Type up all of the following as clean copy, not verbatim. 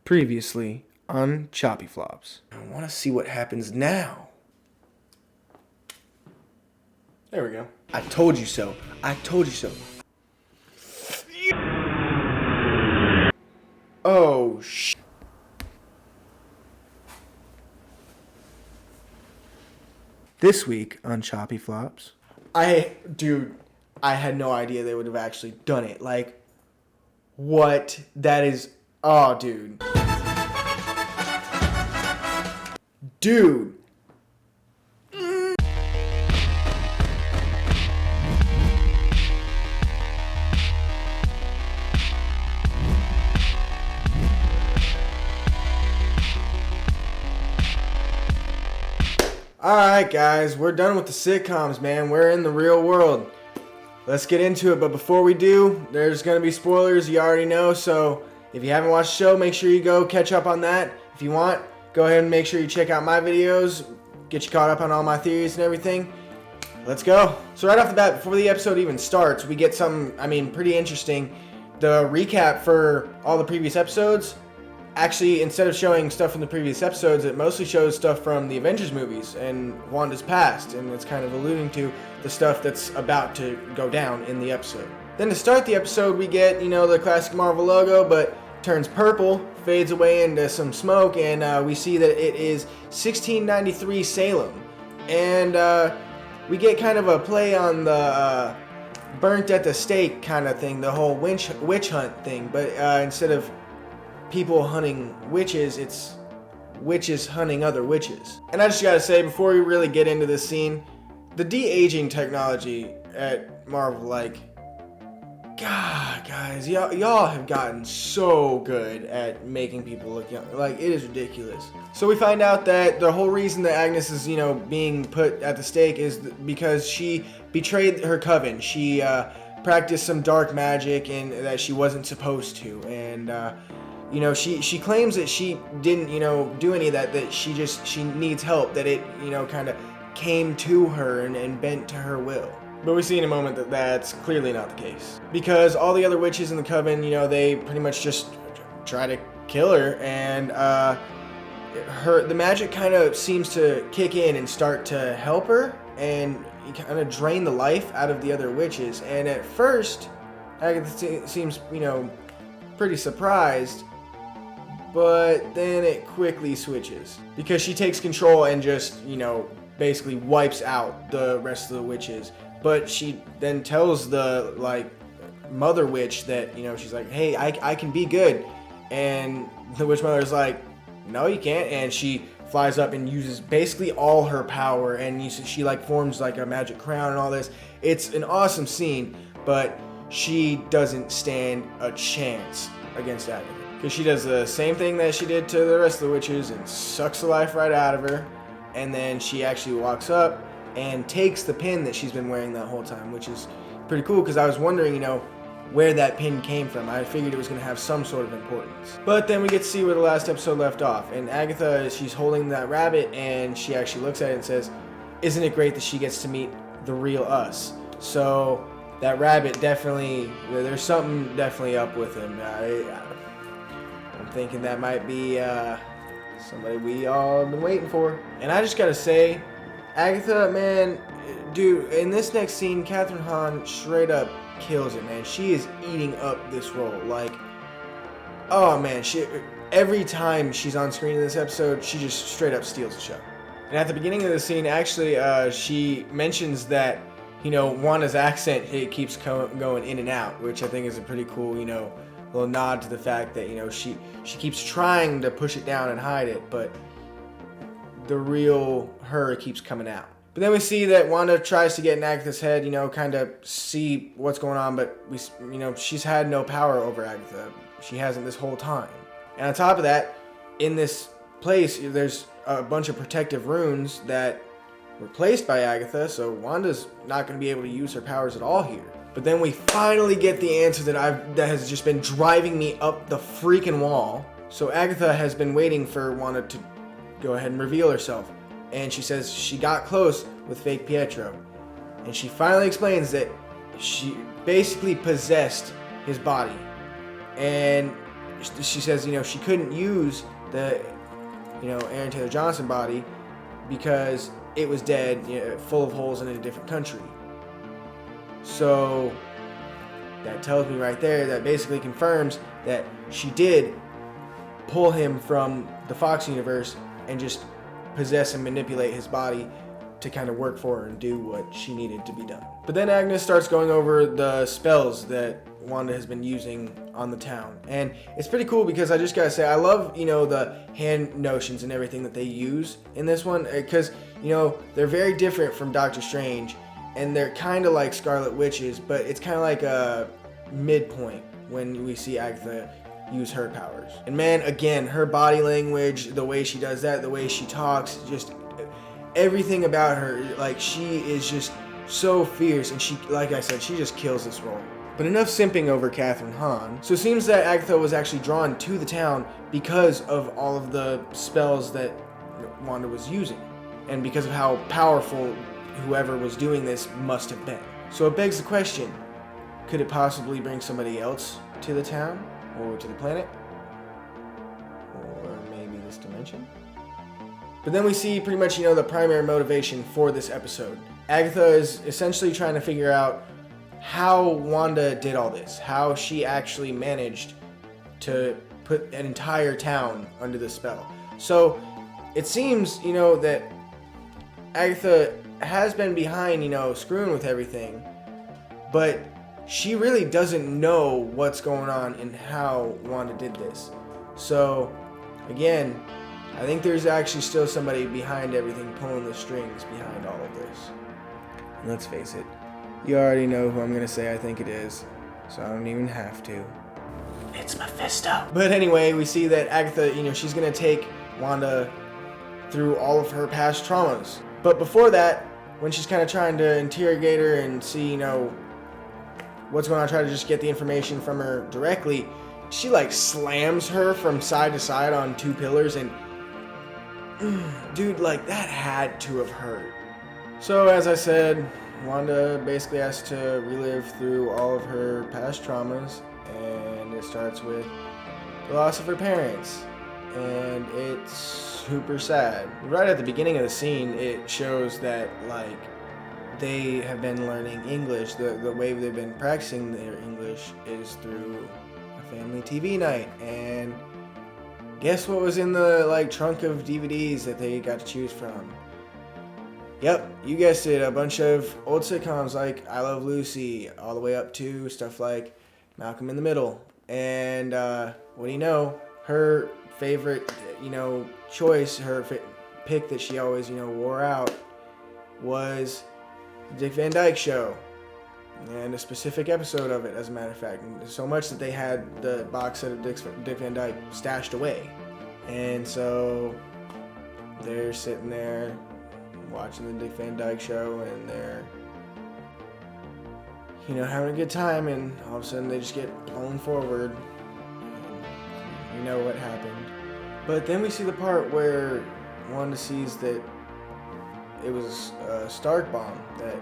Previously on Choppy Flops. I want to see what happens now. There we go. I told you so. I told you so. Oh, This week on Choppy Flops. I had no idea they would have actually done it. Like, what? That is... Oh, dude. Dude. Alright guys, we're done with the sitcoms, man. We're in the real world. Let's get into it, but before we do, there's going to be spoilers, you already know, so if you haven't watched the show, make sure you go catch up on that. If you want, go ahead and make sure you check out my videos, get you caught up on all my theories and everything. Let's go. So right off the bat, before the episode even starts, we get something, pretty interesting. The recap for all the previous episodes, actually, instead of showing stuff from the previous episodes, it mostly shows stuff from the Avengers movies and Wanda's past, and it's kind of alluding to the stuff that's about to go down in the episode. Then to start the episode, we get, the classic Marvel logo, but turns purple, fades away into some smoke, and we see that it is 1693 Salem. And we get kind of a play on the burnt at the stake kind of thing, the whole witch hunt thing, but instead of people hunting witches, it's witches hunting other witches. And I just gotta say, before we really get into this scene, the de-aging technology at Marvel, God, guys, y'all have gotten so good at making people look young. Like, it is ridiculous. So we find out that the whole reason that Agnes is, being put at the stake is because she betrayed her coven. She practiced some dark magic and that she wasn't supposed to. And she claims that she didn't, do any of that she needs help, that it, kind of came to her and bent to her will. But we see in a moment that that's clearly not the case. Because all the other witches in the coven, they pretty much just try to kill her, and the magic kind of seems to kick in and start to help her, and kind of drain the life out of the other witches. And at first, Agatha seems, pretty surprised, but then it quickly switches. Because she takes control and just, basically wipes out the rest of the witches. But she then tells the, mother witch that, she's like, hey, I can be good. And the witch mother is like, no, you can't. And she flies up and uses basically all her power. And she, forms, a magic crown and all this. It's an awesome scene, but she doesn't stand a chance against Agatha. Because she does the same thing that she did to the rest of the witches and sucks the life right out of her. And then she actually walks up and takes the pin that she's been wearing that whole time, which is pretty cool, because I was wondering, where that pin came from. I figured it was going to have some sort of importance. But then we get to see where the last episode left off, and Agatha, she's holding that rabbit, and she actually looks at it and says, isn't it great that she gets to meet the real us? So that rabbit definitely, there's something definitely up with him. I'm thinking that might be somebody we all have been waiting for. And I just gotta say, Agatha, man, dude, in this next scene, Kathryn Hahn straight up kills it, man. She is eating up this role. Oh man, every time she's on screen in this episode, she just straight up steals the show. And at the beginning of the scene, actually, she mentions that, Wanda's accent, it keeps going in and out, which I think is a pretty cool, little nod to the fact that, she keeps trying to push it down and hide it, but the real her keeps coming out. But then we see that Wanda tries to get in Agatha's head, kind of see what's going on, but she's had no power over Agatha. She hasn't this whole time. And on top of that, in this place, there's a bunch of protective runes that were placed by Agatha, so Wanda's not going to be able to use her powers at all here. But then we finally get the answer that has just been driving me up the freaking wall. So Agatha has been waiting for Wanda to go ahead and reveal herself. And she says she got close with fake Pietro. And she finally explains that she basically possessed his body. And she says, she couldn't use the, Aaron Taylor Johnson body because it was dead, full of holes in a different country. So that tells me right there, that basically confirms that she did pull him from the Fox universe and just possess and manipulate his body to kind of work for her and do what she needed to be done. But then Agnes starts going over the spells that Wanda has been using on the town. And it's pretty cool because I just gotta say, I love, the hand notions and everything that they use in this one. Because, they're very different from Doctor Strange. And they're kind of like Scarlet Witches, but it's kind of like a midpoint when we see Agatha use her powers. And man, again, her body language, the way she does that, the way she talks, just everything about her, like, she is just so fierce, and she, like I said, she just kills this role. But enough simping over Kathryn Hahn. So it seems that Agatha was actually drawn to the town because of all of the spells that Wanda was using, and because of how powerful whoever was doing this must have been. So it begs the question, could it possibly bring somebody else to the town, or to the planet, or maybe this dimension? But then we see pretty much, the primary motivation for this episode. Agatha is essentially trying to figure out how Wanda did all this, how she actually managed to put an entire town under the spell. So it seems, that Agatha has been behind, screwing with everything, but she really doesn't know what's going on and how Wanda did this. So, again, I think there's actually still somebody behind everything, pulling the strings behind all of this. And let's face it, you already know who I'm going to say I think it is, so I don't even have to. It's Mephisto. But anyway, we see that Agatha, she's going to take Wanda through all of her past traumas. But before that, when she's kind of trying to interrogate her and see, what's going on, try to just get the information from her directly, she slams her from side to side on two pillars, and dude, that had to have hurt. So as I said, Wanda basically has to relive through all of her past traumas, and it starts with the loss of her parents, and it's super sad. Right at the beginning of the scene, it shows that they have been learning English. The way they've been practicing their English is through a family TV night. And guess what was in the trunk of DVDs that they got to choose from? Yep, you guessed it, a bunch of old sitcoms like I Love Lucy, all the way up to stuff like Malcolm in the Middle. And what do you know? Her favorite, choice, her pick that she always, wore out was the Dick Van Dyke Show, and a specific episode of it, as a matter of fact. And so much that they had the box set of Dick Van Dyke stashed away. And so they're sitting there watching the Dick Van Dyke Show, and they're, having a good time, and all of a sudden they just get blown forward. And you know what happened. But then we see the part where Wanda sees that it was a Stark bomb that,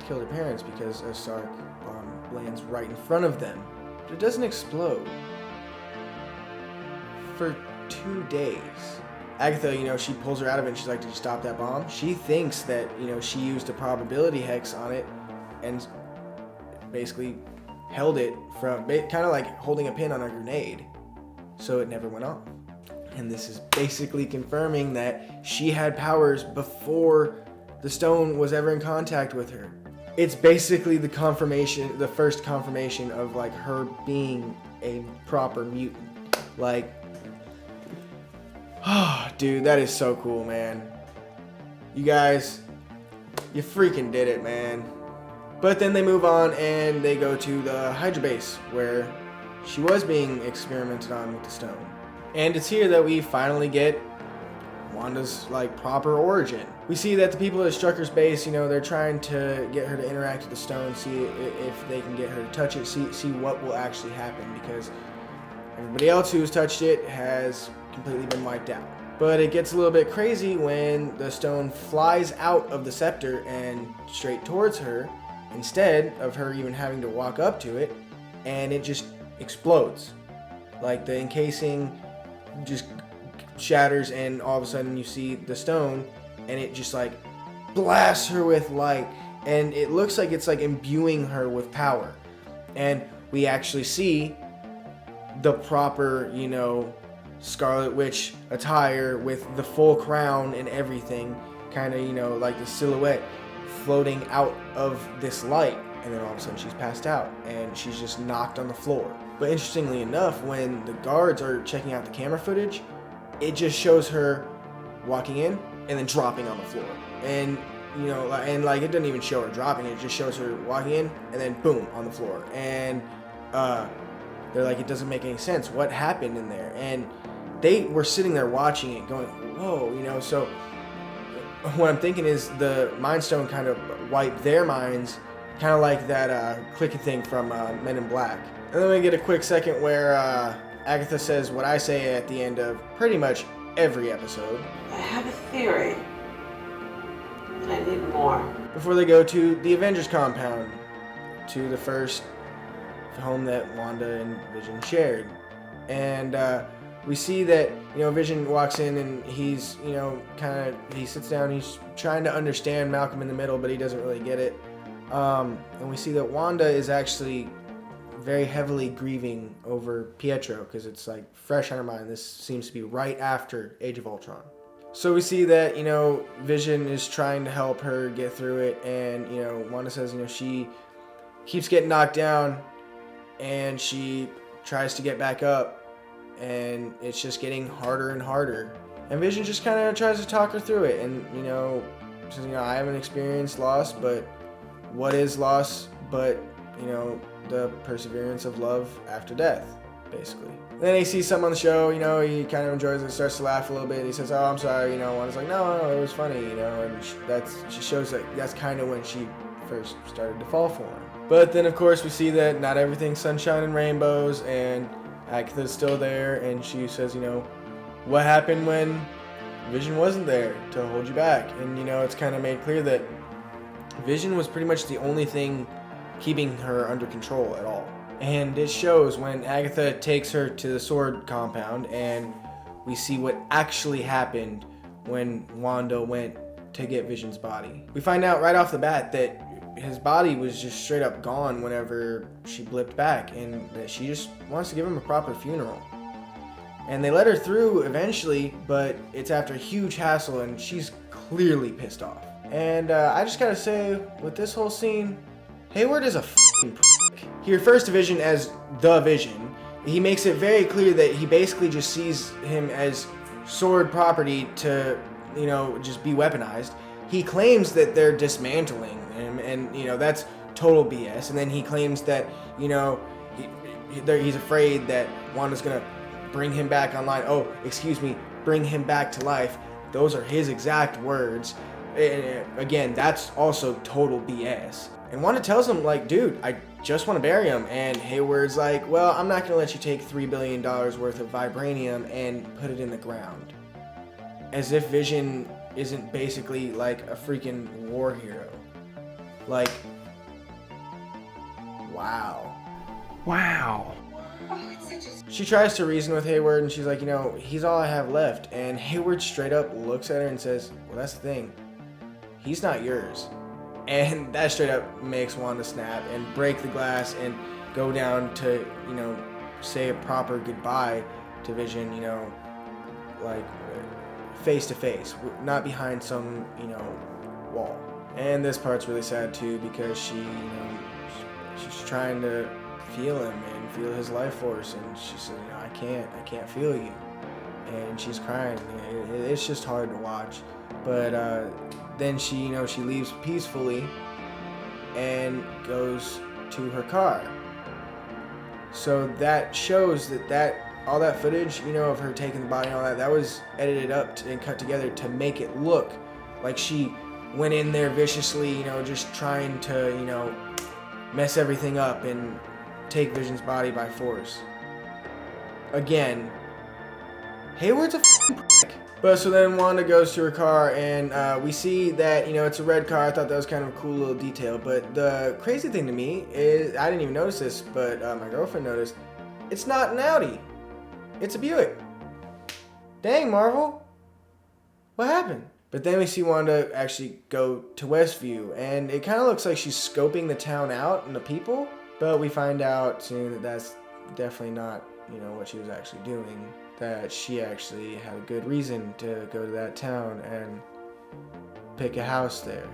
killed her parents, because a Stark bomb lands right in front of them. But it doesn't explode. For 2 days. Agatha, she pulls her out of it, and she's like, did you stop that bomb? She thinks that, she used a probability hex on it and basically held it from, kind of like holding a pin on a grenade, so it never went off. And this is basically confirming that she had powers before the stone was ever in contact with her. It's basically the confirmation, the first confirmation of her being a proper mutant. Oh, dude, that is so cool, man. You guys, you freaking did it, man. But then they move on and they go to the Hydra base, where she was being experimented on with the stone. And it's here that we finally get Wanda's proper origin. We see that the people at Strucker's base, they're trying to get her to interact with the stone, see if they can get her to touch it, see what will actually happen, because everybody else who's touched it has completely been wiped out. But it gets a little bit crazy when the stone flies out of the scepter and straight towards her, instead of her even having to walk up to it, and it just explodes. Like the encasing just shatters, and all of a sudden you see the stone, and it just like blasts her with light, and it looks like it's like imbuing her with power. And we actually see the proper, you know, Scarlet Witch attire with the full crown and everything, kind of, you know, like the silhouette floating out of this light. And then all of a sudden she's passed out and she's just knocked on the floor. But interestingly enough, when the guards are checking out the camera footage, it just shows her walking in and then dropping on the floor. And, you know, and like it doesn't even show her dropping, it just shows her walking in and then boom, on the floor. And they're like, it doesn't make any sense. What happened in there? And they were sitting there watching it going, whoa, you know. So what I'm thinking is the Mind Stone kind of wiped their minds, kind of like that clicking thing from Men in Black. And then we get a quick second where Agatha says what I say at the end of pretty much every episode. I have a theory, and I need more. Before they go to the Avengers compound, to the first home that Wanda and Vision shared. And we see that, you know, Vision walks in and he's, you know, he sits down, he's trying to understand Malcolm in the Middle, but he doesn't really get it. And we see that Wanda is actually very heavily grieving over Pietro, because it's like fresh on her mind. This seems to be right after Age of Ultron. So we see that, you know, Vision is trying to help her get through it, and, you know, Wanda says, you know, she keeps getting knocked down and she tries to get back up, and it's just getting harder and harder. And Vision just kind of tries to talk her through it, and, you know, says, you know, I haven't experienced loss, but what is loss but, you know, the perseverance of love after death, basically. Then he sees something on the show, you know, he kind of enjoys it, starts to laugh a little bit. He says, oh, I'm sorry, you know. Wanda's like, no, it was funny, you know. And she shows that that's kind of when she first started to fall for him. But then, of course, we see that not everything's sunshine and rainbows, and Agatha's still there, and she says, you know, what happened when Vision wasn't there to hold you back? And, you know, it's kind of made clear that Vision was pretty much the only thing keeping her under control at all. And it shows when Agatha takes her to the sword compound, and we see what actually happened when Wanda went to get Vision's body. We find out right off the bat that his body was just straight up gone whenever she blipped back, and that she just wants to give him a proper funeral. And they let her through eventually, but it's after a huge hassle, and she's clearly pissed off. And I just gotta say, with this whole scene, Hayward is a f***ing prick. He refers to Vision as the Vision. He makes it very clear that he basically just sees him as sword property to, you know, just be weaponized. He claims that they're dismantling him, and, you know, that's total BS. And then he claims that, you know, he's afraid that Wanda's gonna bring him back online. Oh, excuse me, bring him back to life. Those are his exact words. And again, that's also total BS. And Wanda tells him, like, dude, I just want to bury him. And Hayward's like, well, I'm not going to let you take $3 billion worth of vibranium and put it in the ground. As if Vision isn't basically like a freaking war hero. Like, wow. Wow. She tries to reason with Hayward, and she's like, you know, he's all I have left. And Hayward straight up looks at her and says, well, that's the thing. He's not yours. And that straight up makes Wanda snap and break the glass and go down to, you know, say a proper goodbye to Vision, you know, like face to face, not behind some, you know, wall. And this part's really sad too, because she, you know, she's trying to feel him and feel his life force, and she says, you know, I can't feel you. And she's crying. It's just hard to watch. But then she, you know, she leaves peacefully and goes to her car. So that shows that all that footage, you know, of her taking the body and all that, that was edited up and cut together to make it look like she went in there viciously, you know, just trying to, you know, mess everything up and take Vision's body by force. Again, Hayward's a f***ing prick. But so then Wanda goes to her car, and we see that, you know, it's a red car. I thought that was kind of a cool little detail. But the crazy thing to me is, I didn't even notice this, but my girlfriend noticed, it's not an Audi. it's a Buick. Dang, Marvel. What happened? But then we see Wanda actually go to Westview, and it kind of looks like she's scoping the town out and the people, but we find out soon that that's definitely not, what she was actually doing, that she actually had a good reason to go to that town and pick a house there.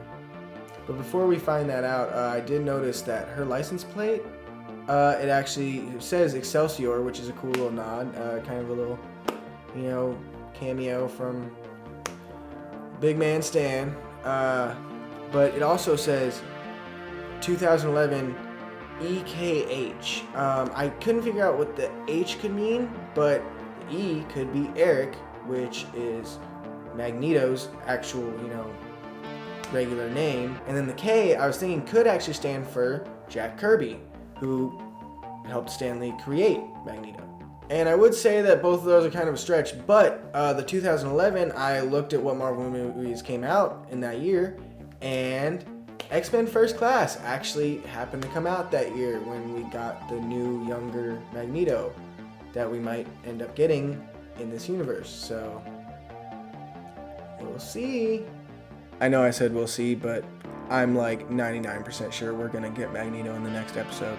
But before we find that out, I did notice that her license plate, it actually says Excelsior, which is a cool little nod, kind of a little, cameo from Big Man Stan, but it also says 2011 EKH. I couldn't figure out what the H could mean, but the E could be Eric, which is Magneto's actual, regular name. And then the K, I was thinking, could actually stand for Jack Kirby, who helped Stan Lee create Magneto. And I would say that both of those are kind of a stretch, but the 2011, I looked at what Marvel movies came out in that year, and X-Men First Class actually happened to come out that year when we got the new, younger Magneto that we might end up getting in this universe. So, we'll see. I know I said we'll see, but I'm like 99% sure we're going to get Magneto in the next episode.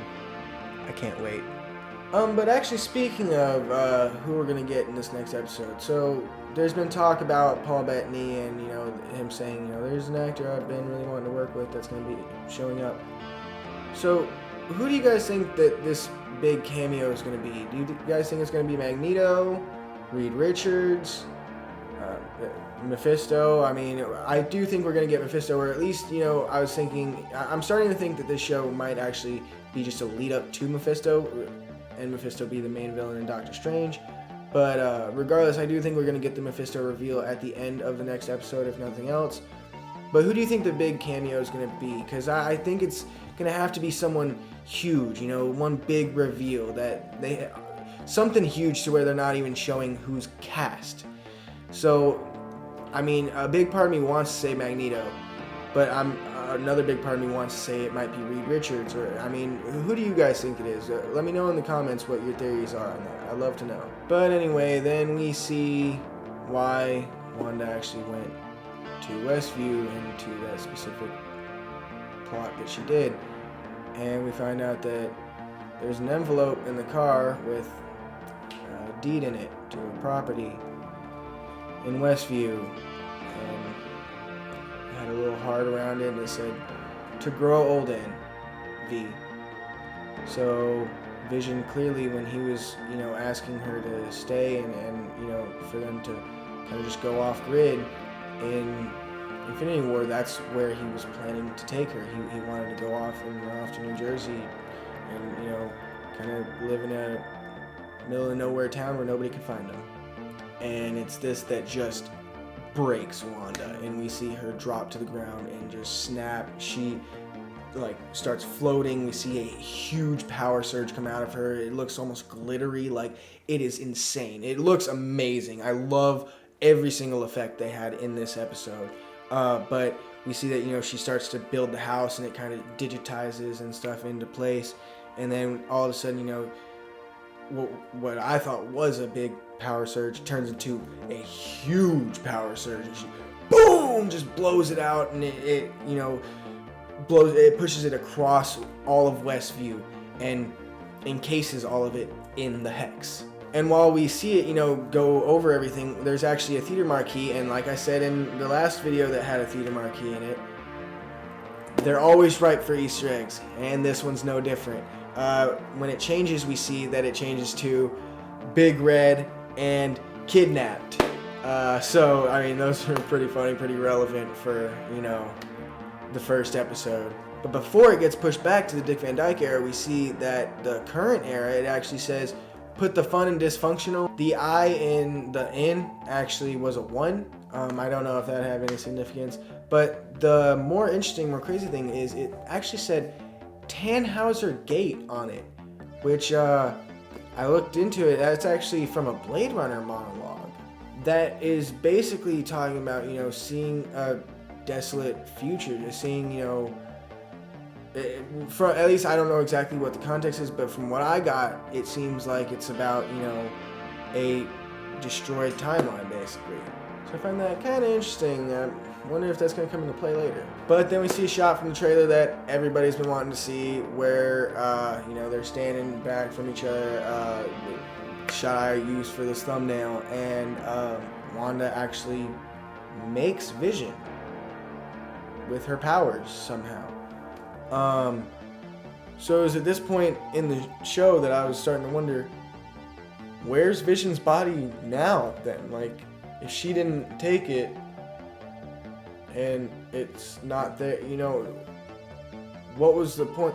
I can't wait. But actually, speaking of who we're gonna get in this next episode, so there's been talk about Paul Bettany and him saying there's an actor I've been really wanting to work with that's gonna be showing up. So who do you guys think that this big cameo is gonna be? Do you guys think it's gonna be Magneto, Reed Richards, Mephisto? I mean, I do think we're gonna get Mephisto, or at least I was thinking, I'm starting to think that this show might actually be just a lead up to Mephisto, and Mephisto be the main villain in Doctor Strange. But regardless, I do think we're going to get the Mephisto reveal at the end of the next episode, if nothing else. But who do you think the big cameo is going to be? Because I think it's going to have to be someone huge, one big reveal, that something huge to where they're not even showing who's cast. So, I mean, a big part of me wants to say Magneto, but another big part of me wants to say it might be Reed Richards, or, I mean, who do you guys think it is? Let me know in the comments what your theories are on that. I'd love to know. But anyway, then we see why Wanda actually went to Westview and to that specific plot that she did. And we find out that there's an envelope in the car with a deed in it to a property in Westview. Had a little heart around it, and it said to grow old in V. So Vision clearly, when he was asking her to stay and for them to kind of just go off grid in Infinity War, that's where he was planning to take her. He wanted to go off and run off to New Jersey and kind of live in a middle of nowhere town where nobody could find him. And it's this that just breaks Wanda, and we see her drop to the ground and just snap. She starts floating. We see a huge power surge come out of her. It looks almost glittery. It is insane. It looks amazing. I love every single effect they had in this episode. But we see that she starts to build the house, and it kind of digitizes and stuff into place. And then all of a sudden, what I thought was a big power surge turns into a huge power surge, and she boom just blows it out, and it pushes it across all of Westview and encases all of it in the hex. And while we see it go over everything, there's actually a theater marquee, and like I said in the last video that had a theater marquee in it, they're always ripe for Easter eggs, and this one's no different. When it changes, we see that it changes to Big Red and Kidnapped. So, I mean, those are pretty funny, pretty relevant for, the first episode. But before it gets pushed back to the Dick Van Dyke era, we see that the current era, it actually says, put the fun in dysfunctional. The I in the in actually was a 1. I don't know if that had any significance. But the more interesting, more crazy thing is it actually said Tannhauser Gate on it, which I looked into it. That's actually from a Blade Runner monologue that is basically talking about, seeing a desolate future, just seeing, from, at least I don't know exactly what the context is, but from what I got, it seems like it's about, a destroyed timeline, basically. So I find that kind of interesting. I wonder if that's going to come into play later. But then we see a shot from the trailer that everybody's been wanting to see, where you know, they're standing back from each other. Shot I used for this thumbnail, and Wanda actually makes Vision with her powers somehow. So it was at this point in the show that I was starting to wonder, where's Vision's body now then? Like, if she didn't take it and it's not there, you know, what was the point?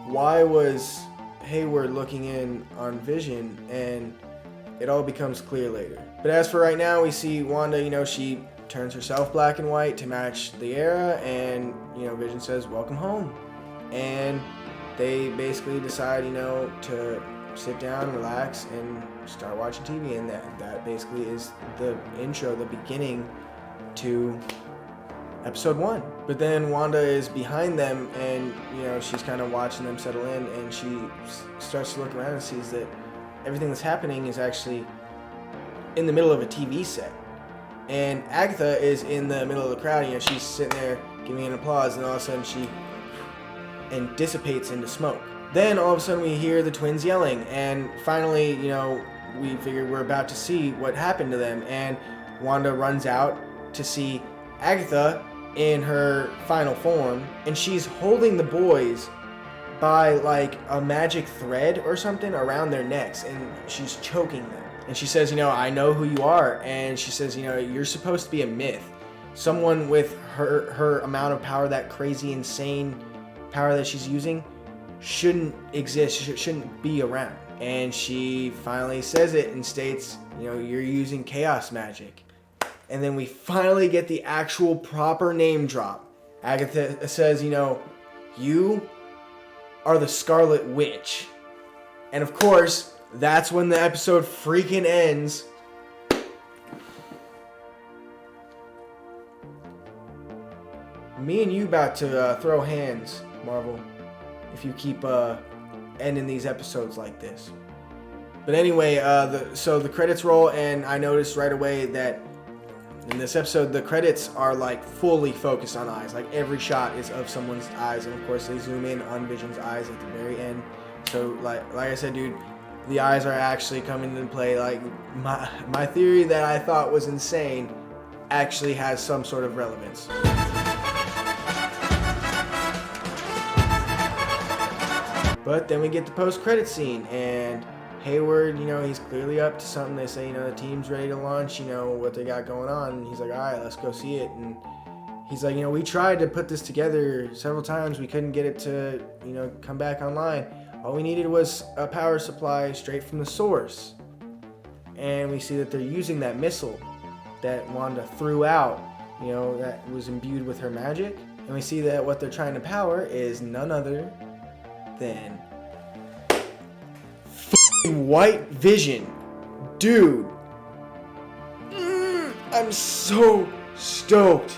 Why was Hayward looking in on Vision? And it all becomes clear later. But as for right now, we see Wanda, you know, she turns herself black and white to match the era, and, you know, Vision says, welcome home. And they basically decide, you know, to sit down, relax, and start watching TV, and that basically is the intro, the beginning to episode 1. But then Wanda is behind them, and, you know, she's kind of watching them settle in, and she starts to look around and sees that everything that's happening is actually in the middle of a TV set. And Agatha is in the middle of the crowd, you know, she's sitting there giving an applause, and all of a sudden she dissipates into smoke. Then all of a sudden we hear the twins yelling, and finally, you know, we figure we're about to see what happened to them, and Wanda runs out to see Agatha in her final form, and she's holding the boys by like a magic thread or something around their necks, and she's choking them. And she says, you know, I know who you are, and she says, you know, you're supposed to be a myth. Someone with her amount of power, that crazy, insane power that she's using, shouldn't exist, shouldn't be around. And she finally says it and states, you know, you're using chaos magic. And then we finally get the actual proper name drop. Agatha says, you know, you are the Scarlet Witch. And of course, that's when the episode freaking ends. Me and you about to throw hands, Marvel, if you keep ending these episodes like this. But anyway, so the credits roll, and I noticed right away that in this episode, the credits are like fully focused on eyes. Like every shot is of someone's eyes, and of course they zoom in on Vision's eyes at the very end. So like I said, dude, the eyes are actually coming into play. Like my theory that I thought was insane actually has some sort of relevance. But then we get the post-credit scene, and Hayward, you know, he's clearly up to something. They say, you know, the team's ready to launch, you know, what they got going on. And he's like, all right, let's go see it. And he's like, you know, we tried to put this together several times. We couldn't get it to, you know, come back online. All we needed was a power supply straight from the source. And we see that they're using that missile that Wanda threw out, you know, that was imbued with her magic. And we see that what they're trying to power is none other than White Vision. Dude, I'm so stoked.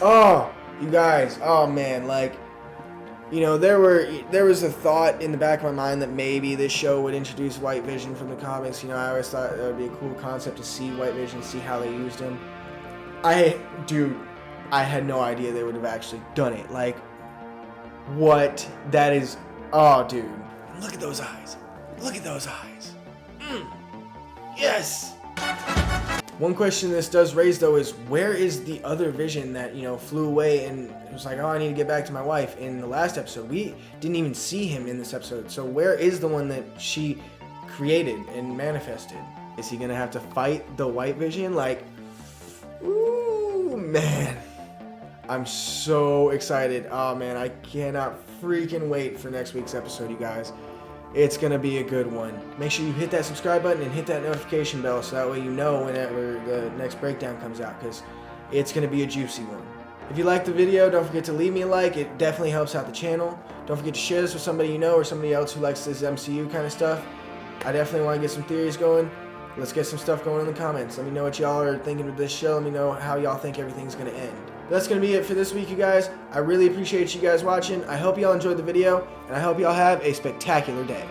Oh, you guys, oh man, like, you know, there was a thought in the back of my mind that maybe this show would introduce White Vision from the comics. You know, I always thought that would be a cool concept to see White Vision, see how they used him. I had no idea they would have actually done it. Like, what that is. Oh, dude, look at those eyes. Look at those eyes. Yes. One question this does raise, though, is where is the other Vision that, you know, flew away and was like, oh, I need to get back to my wife in the last episode? We didn't even see him in this episode. So where is the one that she created and manifested? Is he going to have to fight the White Vision? Like, ooh, man. I'm so excited. Oh, man, I cannot freaking wait for next week's episode, you guys. It's going to be a good one. Make sure you hit that subscribe button and hit that notification bell so that way you know whenever the next breakdown comes out, because it's going to be a juicy one. If you liked the video, don't forget to leave me a like. It definitely helps out the channel. Don't forget to share this with somebody you know or somebody else who likes this MCU kind of stuff. I definitely want to get some theories going. Let's get some stuff going in the comments. Let me know what y'all are thinking of this show. Let me know how y'all think everything's going to end. That's going to be it for this week, you guys. I really appreciate you guys watching. I hope y'all enjoyed the video, and I hope y'all have a spectacular day.